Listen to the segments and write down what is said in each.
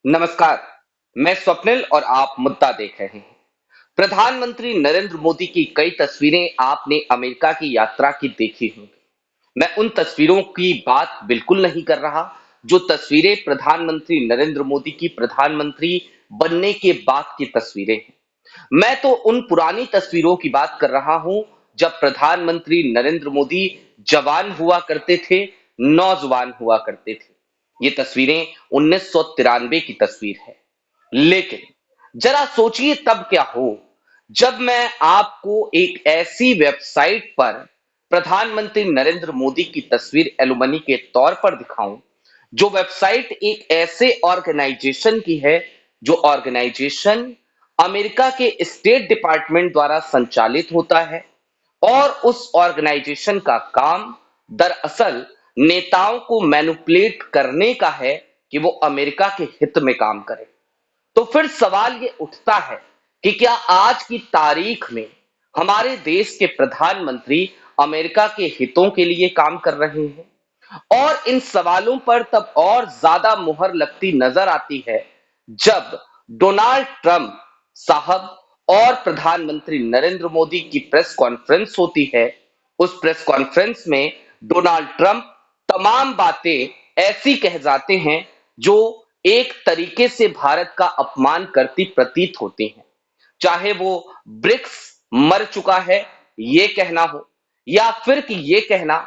नमस्कार। मैं स्वप्निल और आप मुद्दा देख रहे हैं। प्रधानमंत्री नरेंद्र मोदी की कई तस्वीरें आपने अमेरिका की यात्रा की देखी होंगी। मैं उन तस्वीरों की बात बिल्कुल नहीं कर रहा जो तस्वीरें प्रधानमंत्री नरेंद्र मोदी की प्रधानमंत्री बनने के बाद की तस्वीरें हैं। मैं तो उन पुरानी तस्वीरों की बात कर रहा हूं जब प्रधानमंत्री नरेंद्र मोदी जवान हुआ करते थे, नौजवान हुआ करते थे। ये तस्वीरें 1993 की तस्वीर है। लेकिन जरा सोचिए तब क्या हो जब मैं आपको एक ऐसी वेबसाइट पर प्रधानमंत्री नरेंद्र मोदी की तस्वीर एलुमनी के तौर पर दिखाऊं, जो वेबसाइट एक ऐसे ऑर्गेनाइजेशन की है, जो ऑर्गेनाइजेशन अमेरिका के स्टेट डिपार्टमेंट द्वारा संचालित होता है और उस ऑर्गेनाइजेशन का काम दरअसल नेताओं को मैनिपुलेट करने का है कि वो अमेरिका के हित में काम करें। तो फिर सवाल ये उठता है कि क्या आज की तारीख में हमारे देश के प्रधानमंत्री अमेरिका के हितों के लिए काम कर रहे हैं? और इन सवालों पर तब और ज्यादा मुहर लगती नजर आती है जब डोनाल्ड ट्रंप साहब और प्रधानमंत्री नरेंद्र मोदी की प्रेस कॉन्फ्रेंस होती है। उस प्रेस कॉन्फ्रेंस में डोनाल्ड ट्रंप तमाम बातें ऐसी कह जाते हैं जो एक तरीके से भारत का अपमान करती प्रतीत होती हैं। चाहे वो ब्रिक्स मर चुका है ये कहना हो, या फिर कि ये कहना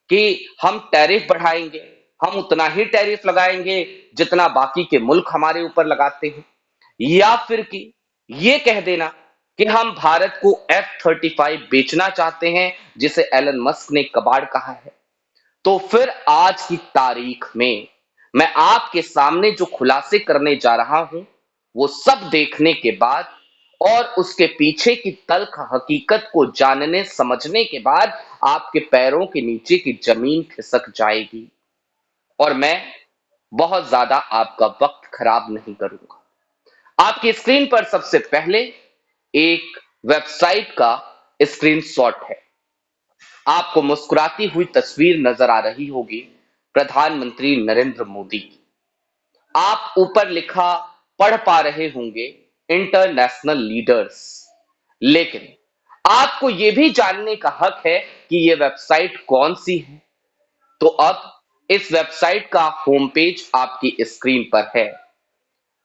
कि हम टैरिफ बढ़ाएंगे, हम उतना ही टैरिफ लगाएंगे जितना बाकी के मुल्क हमारे ऊपर लगाते हैं, या फिर कि ये कह देना कि हम भारत को F-35 बेचना चाहते हैं जिसे एलन मस्क ने कबाड़ कहा है। तो फिर आज की तारीख में मैं आपके सामने जो खुलासे करने जा रहा हूं, वो सब देखने के बाद और उसके पीछे की तल्ख हकीकत को जानने समझने के बाद आपके पैरों के नीचे की जमीन खिसक जाएगी। और मैं बहुत ज्यादा आपका वक्त खराब नहीं करूंगा। आपकी स्क्रीन पर सबसे पहले एक वेबसाइट का स्क्रीनशॉट है। आपको मुस्कुराती हुई तस्वीर नजर आ रही होगी प्रधानमंत्री नरेंद्र मोदी की। आप ऊपर लिखा पढ़ पा रहे होंगे इंटरनेशनल लीडर्स। लेकिन आपको यह भी जानने का हक है कि यह वेबसाइट कौन सी है। तो अब इस वेबसाइट का होम पेज आपकी स्क्रीन पर है।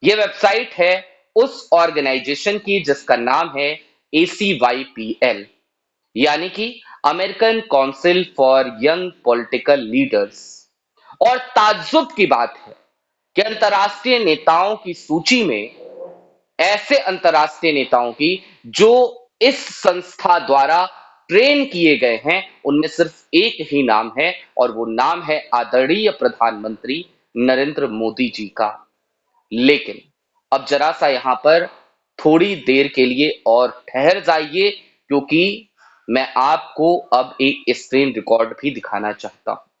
यह वेबसाइट है उस ऑर्गेनाइजेशन की जिसका नाम है ACYPL, यानी कि American council for young political leaders. और ताज्जुब की बात है कि अंतर्राष्ट्रीय नेताओं की सूची में, ऐसे अंतर्राष्ट्रीय नेताओं की जो इस संस्था द्वारा ट्रेन किए गए हैं, उनमें सिर्फ एक ही नाम है और वो नाम है आदरणीय प्रधानमंत्री नरेंद्र मोदी जी का। लेकिन अब जरा सा यहां पर थोड़ी देर के लिए और ठहर जाइए, क्योंकि मैं आपको अब एक स्क्रीन रिकॉर्ड भी दिखाना चाहता हूं।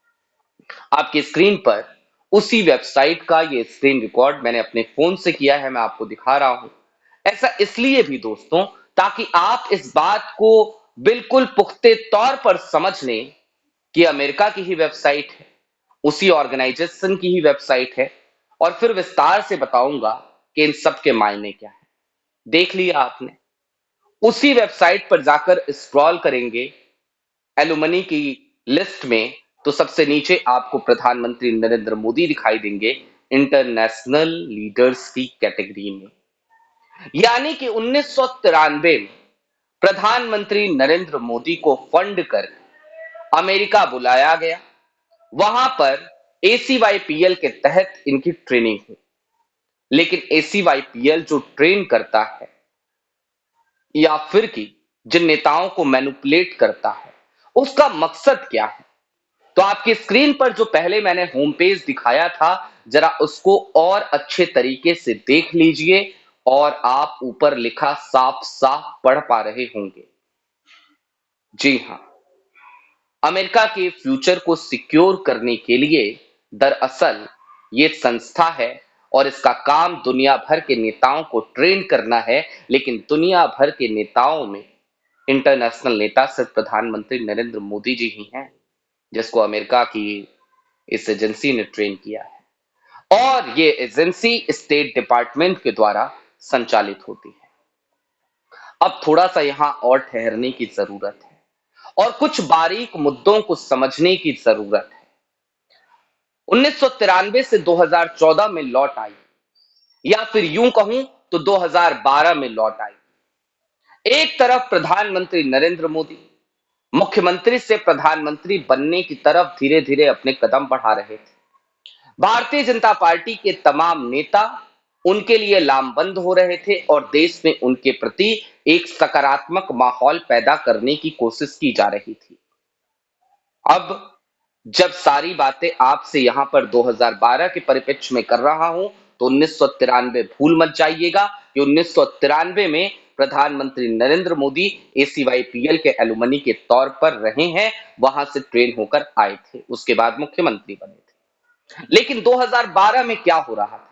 आपकी स्क्रीन पर उसी वेबसाइट का ये स्क्रीन रिकॉर्ड मैंने अपने फोन से किया है, मैं आपको दिखा रहा हूं। ऐसा इसलिए भी दोस्तों, ताकि आप इस बात को बिल्कुल पुख्ते तौर पर समझ लें कि अमेरिका की ही वेबसाइट है, उसी ऑर्गेनाइजेशन की ही वेबसाइट है। और फिर विस्तार से बताऊंगा कि इन सब के मायने क्या है। देख लिया आपने। उसी वेबसाइट पर जाकर स्क्रॉल करेंगे एलुमनी की लिस्ट में, तो सबसे नीचे आपको प्रधानमंत्री नरेंद्र मोदी दिखाई देंगे इंटरनेशनल लीडर्स की कैटेगरी में। यानी कि 1993 में प्रधानमंत्री नरेंद्र मोदी को फंड कर अमेरिका बुलाया गया। वहां पर ACYPL के तहत इनकी ट्रेनिंग हुई। लेकिन ACYPL जो ट्रेन करता है या फिर कि जिन नेताओं को मैनिपुलेट करता है, उसका मकसद क्या है? तो आपकी स्क्रीन पर जो पहले मैंने होम पेज दिखाया था, जरा उसको और अच्छे तरीके से देख लीजिए और आप ऊपर लिखा साफ साफ पढ़ पा रहे होंगे। जी हां, अमेरिका के फ्यूचर को सिक्योर करने के लिए दरअसल ये संस्था है और इसका काम दुनिया भर के नेताओं को ट्रेन करना है। लेकिन दुनिया भर के नेताओं में इंटरनेशनल नेता सिर्फ प्रधानमंत्री नरेंद्र मोदी जी ही हैं, जिसको अमेरिका की इस एजेंसी ने ट्रेन किया है। और ये एजेंसी स्टेट डिपार्टमेंट के द्वारा संचालित होती है। अब थोड़ा सा यहां और ठहरने की जरूरत है और कुछ बारीक मुद्दों को समझने की जरूरत है। 1993 से 2014 में लौट आई, या फिर यूं कहूं तो 2012 में लौट आई। एक तरफ प्रधानमंत्री नरेंद्र मोदी मुख्यमंत्री से प्रधानमंत्री बनने की तरफ धीरे धीरे अपने कदम बढ़ा रहे थे। भारतीय जनता पार्टी के तमाम नेता उनके लिए लामबंद हो रहे थे और देश में उनके प्रति एक सकारात्मक माहौल पैदा करने की कोशिश की जा रही थी। अब जब सारी बातें आपसे यहां पर 2012 के परिप्रेक्ष्य में कर रहा हूं तो 1993 भूल मत जाइएगा कि 1993 में प्रधानमंत्री नरेंद्र मोदी एसीवाईपीएल के एलुमनी के तौर पर रहे हैं, वहां से ट्रेन होकर आए थे, उसके बाद मुख्यमंत्री बने थे। लेकिन 2012 में क्या हो रहा था?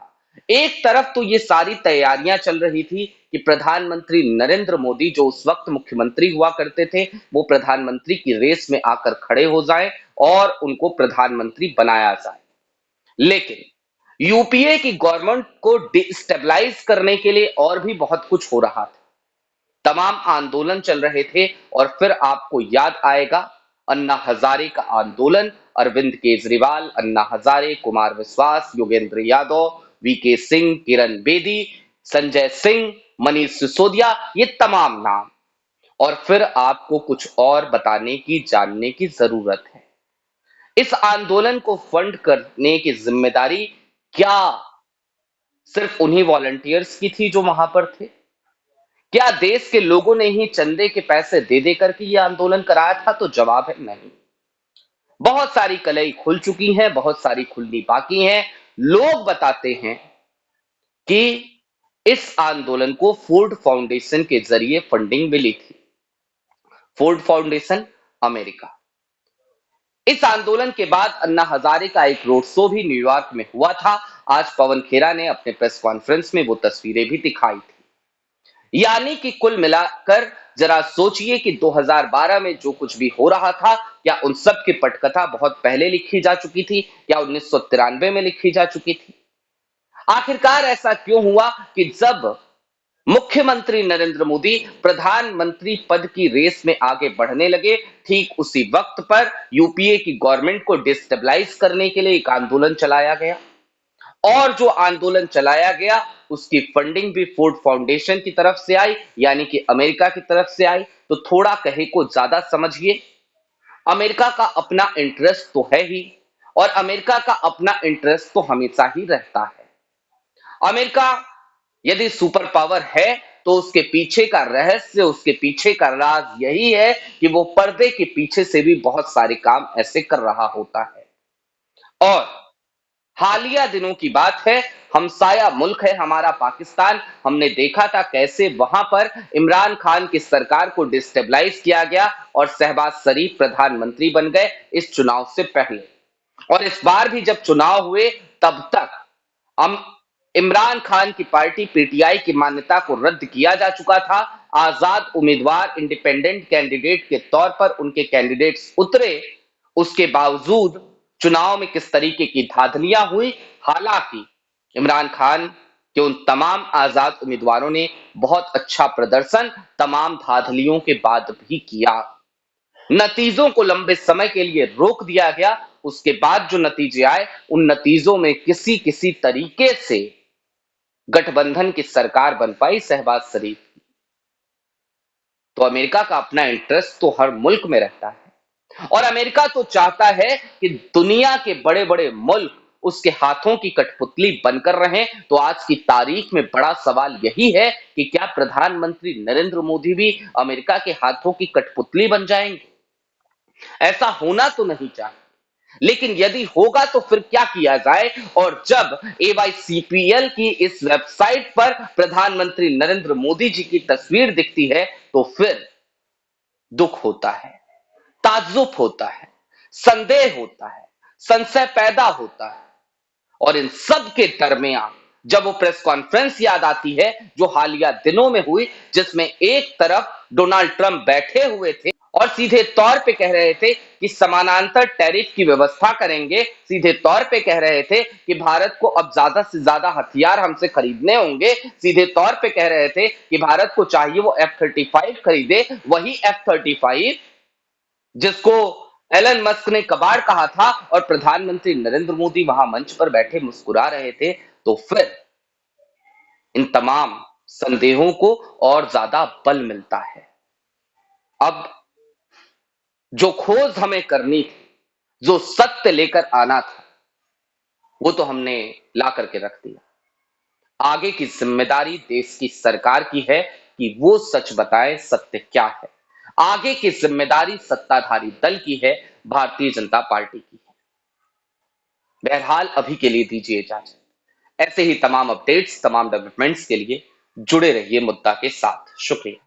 एक तरफ तो ये सारी तैयारियां चल रही थी कि प्रधानमंत्री नरेंद्र मोदी जो उस वक्त मुख्यमंत्री हुआ करते थे, वो प्रधानमंत्री की रेस में आकर खड़े हो जाएं और उनको प्रधानमंत्री बनाया जाए। लेकिन यूपीए की गवर्नमेंट को डिस्टेबलाइज करने के लिए और भी बहुत कुछ हो रहा था। तमाम आंदोलन चल रहे थे और फिर आपको याद आएगा अन्ना हजारे का आंदोलन, अरविंद केजरीवाल, अन्ना हजारे, कुमार विश्वास, योगेंद्र यादव, वीके सिंह, किरण बेदी, संजय सिंह, मनीष सिसोदिया, ये तमाम नाम। और फिर आपको कुछ और बताने की, जानने की जरूरत है। इस आंदोलन को फंड करने की जिम्मेदारी क्या सिर्फ उन्हीं वॉलंटियर्स की थी जो वहां पर थे? क्या देश के लोगों ने ही चंदे के पैसे दे दे करके ये आंदोलन कराया था? तो जवाब है नहीं। बहुत सारी कलई खुल चुकी हैं, बहुत सारी खुलनी बाकी हैं। लोग बताते हैं कि इस आंदोलन को फोर्ड फाउंडेशन के जरिए फंडिंग मिली थी। Ford foundation, America. इस आंदोलन के बाद अन्ना हजारे का एक रोड शो भी न्यूयॉर्क में हुआ था। आज पवन खेरा ने अपने प्रेस कॉन्फ्रेंस में वो तस्वीरें भी दिखाई थी। यानी कि कुल मिलाकर जरा सोचिए कि 2012 में जो कुछ भी हो रहा था, क्या उन सब की पटकथा बहुत पहले लिखी जा चुकी थी? क्या 1993 में लिखी जा चुकी थी? आखिरकार ऐसा क्यों हुआ कि जब मुख्यमंत्री नरेंद्र मोदी प्रधानमंत्री पद की रेस में आगे बढ़ने लगे, ठीक उसी वक्त पर यूपीए की गवर्नमेंट को डिस्टेबलाइज करने के लिए एक आंदोलन चलाया गया। और जो आंदोलन चलाया गया उसकी फंडिंग भी फोर्ड फाउंडेशन की तरफ से आई, यानी कि अमेरिका की तरफ से आई। तो थोड़ा कहे को ज्यादा समझिए, अमेरिका का अपना इंटरेस्ट तो है ही, और अमेरिका का अपना इंटरेस्ट तो हमेशा ही रहता है। अमेरिका यदि सुपर पावर है तो उसके पीछे का रहस्य, उसके पीछे का राज यही है कि वो पर्दे के पीछे से भी बहुत सारे काम ऐसे कर रहा होता है। और हालिया दिनों की बात है, हमसाया मुल्क है हमारा पाकिस्तान। हमने देखा था कैसे वहां पर इमरान खान की सरकार को डिस्टेबलाइज किया गया और शहबाज शरीफ प्रधानमंत्री बन गए इस चुनाव से पहले। और इस बार भी जब चुनाव हुए तब तक हम इमरान खान की पार्टी पीटीआई की मान्यता को रद्द किया जा चुका था। आजाद उम्मीदवार, इंडिपेंडेंट कैंडिडेट के तौर पर उनके कैंडिडेट्स उतरे, उसके बावजूद चुनाव में किस तरीके की धांधलियां हुई। हालांकि इमरान खान के उन तमाम आजाद उम्मीदवारों ने बहुत अच्छा प्रदर्शन तमाम धांधलियों के बाद भी किया। नतीजों को लंबे समय के लिए रोक दिया गया। उसके बाद जो नतीजे आए उन नतीजों में किसी किसी तरीके से गठबंधन की सरकार बन पाई शहबाज शरीफ की। तो अमेरिका का अपना इंटरेस्ट तो हर मुल्क में रहता है और अमेरिका तो चाहता है कि दुनिया के बड़े बड़े मुल्क उसके हाथों की कठपुतली बनकर रहें। तो आज की तारीख में बड़ा सवाल यही है कि क्या प्रधानमंत्री नरेंद्र मोदी भी अमेरिका के हाथों की कठपुतली बन जाएंगे? ऐसा होना तो नहीं चाहिए, लेकिन यदि होगा तो फिर क्या किया जाए? और जब एवाईसीपीएल की इस वेबसाइट पर प्रधानमंत्री नरेंद्र मोदी जी की तस्वीर दिखती है तो फिर दुख होता है, ताज्जुब होता है, संदेह होता है, संशय पैदा होता है। और इन सब के दरमियान जब वो प्रेस कॉन्फ्रेंस याद आती है जो हालिया दिनों में हुई, जिसमें एक तरफ डोनाल्ड ट्रंप बैठे हुए थे और सीधे तौर पे कह रहे थे कि समानांतर टैरिफ की व्यवस्था करेंगे, सीधे तौर पे कह रहे थे कि भारत को अब ज्यादा से ज्यादा हथियार हमसे खरीदने होंगे, सीधे तौर पे कह रहे थे कि भारत को चाहिए वो F-35 खरीदे, वही F-35 जिसको एलन मस्क ने कबाड़ कहा था और प्रधानमंत्री नरेंद्र मोदी वहां मंच पर बैठे मुस्कुरा रहे थे। तो फिर इन तमाम संदेहों को और ज्यादा बल मिलता है। अब जो खोज हमें करनी थी, जो सत्य लेकर आना था, वो तो हमने ला करके रख दिया। आगे की जिम्मेदारी देश की सरकार की है कि वो सच बताए सत्य क्या है। आगे की जिम्मेदारी सत्ताधारी दल की है, भारतीय जनता पार्टी की है। बहरहाल अभी के लिए दीजिए इजाजत। ऐसे ही तमाम अपडेट्स, तमाम डेवलपमेंट्स के लिए जुड़े रहिए मुद्दा के साथ। शुक्रिया।